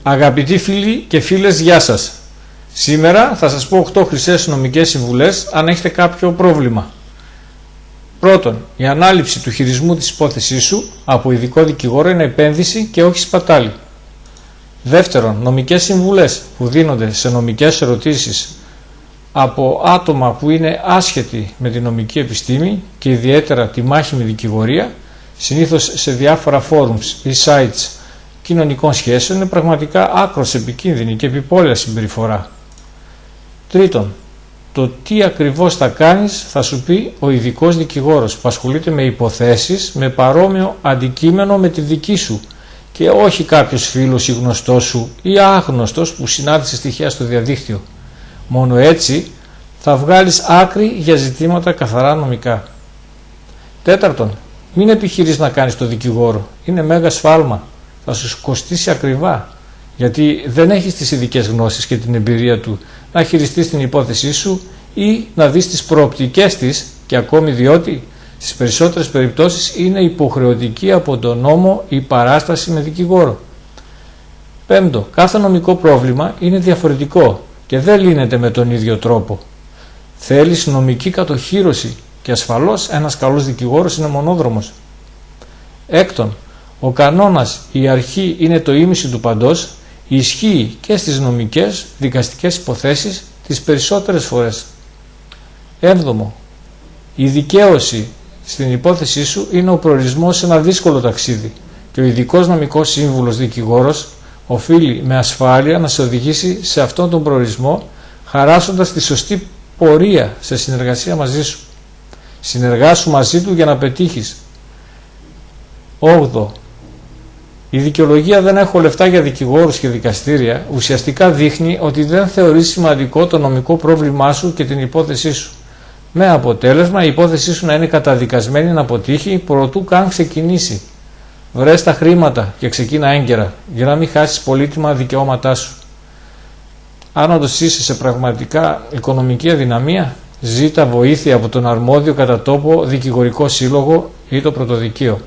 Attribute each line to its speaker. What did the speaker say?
Speaker 1: Αγαπητοί φίλοι και φίλες, γεια σας. Σήμερα θα σας πω 8 χρυσές νομικές συμβουλές αν έχετε κάποιο πρόβλημα. Πρώτον, η ανάληψη του χειρισμού της υπόθεσής σου από ειδικό δικηγόρο είναι επένδυση και όχι σπατάλη. Δεύτερον, νομικές συμβουλές που δίνονται σε νομικές ερωτήσεις από άτομα που είναι άσχετοι με τη νομική επιστήμη και ιδιαίτερα τη μάχημη δικηγορία, συνήθως σε διάφορα forums ή sites κοινωνικών σχέσεων, είναι πραγματικά άκρως επικίνδυνη και επιπόλαια συμπεριφορά. Τρίτον, το τι ακριβώς θα κάνεις θα σου πει ο ειδικός δικηγόρος που ασχολείται με υποθέσεις με παρόμοιο αντικείμενο με τη δική σου και όχι κάποιος φίλος ή γνωστός σου ή άγνωστος που συνάντησες τυχαία στο διαδίκτυο. Μόνο έτσι θα βγάλεις άκρη για ζητήματα καθαρά νομικά. Τέταρτον, μην επιχειρείς να κάνεις το δικηγόρο. Είναι μέγα σφάλμα. Θα σου κοστίσει ακριβά, γιατί δεν έχεις τις ειδικές γνώσεις και την εμπειρία του να χειριστείς την υπόθεσή σου ή να δεις τις προοπτικές της, και ακόμη διότι στις περισσότερες περιπτώσεις είναι υποχρεωτική από τον νόμο η παράσταση με δικηγόρο. Πέμπτο, κάθε νομικό πρόβλημα είναι διαφορετικό και δεν λύνεται με τον ίδιο τρόπο. Θέλεις νομική κατοχύρωση και ασφαλώς ένας καλός δικηγόρος είναι μονόδρομος. Έκτον, ο κανόνας, η αρχή είναι το ήμιση του παντός, ισχύει και στις νομικές δικαστικές υποθέσεις τις περισσότερες φορές. Έβδομο, η δικαίωση στην υπόθεσή σου είναι ο προορισμός σε ένα δύσκολο ταξίδι και ο ειδικός νομικός σύμβουλος δικηγόρος οφείλει με ασφάλεια να σε οδηγήσει σε αυτόν τον προορισμό, χαράσσοντας τη σωστή πορεία σε συνεργασία μαζί σου. Συνεργάσου μαζί του για να πετύχεις. 8. Η δικαιολογία «δεν έχω λεφτά για δικηγόρους και δικαστήρια» ουσιαστικά δείχνει ότι δεν θεωρείς σημαντικό το νομικό πρόβλημά σου και την υπόθεσή σου, με αποτέλεσμα η υπόθεσή σου να είναι καταδικασμένη να αποτύχει προτού καν ξεκινήσει. Βρες τα χρήματα και ξεκίνα έγκαιρα για να μην χάσεις πολύτιμα δικαιώματά σου. Αν όντως είσαι σε πραγματικά οικονομική αδυναμία, ζήτα βοήθεια από τον αρμόδιο κατά τόπο δικηγορικό σύλλογο ή το πρωτοδικείο.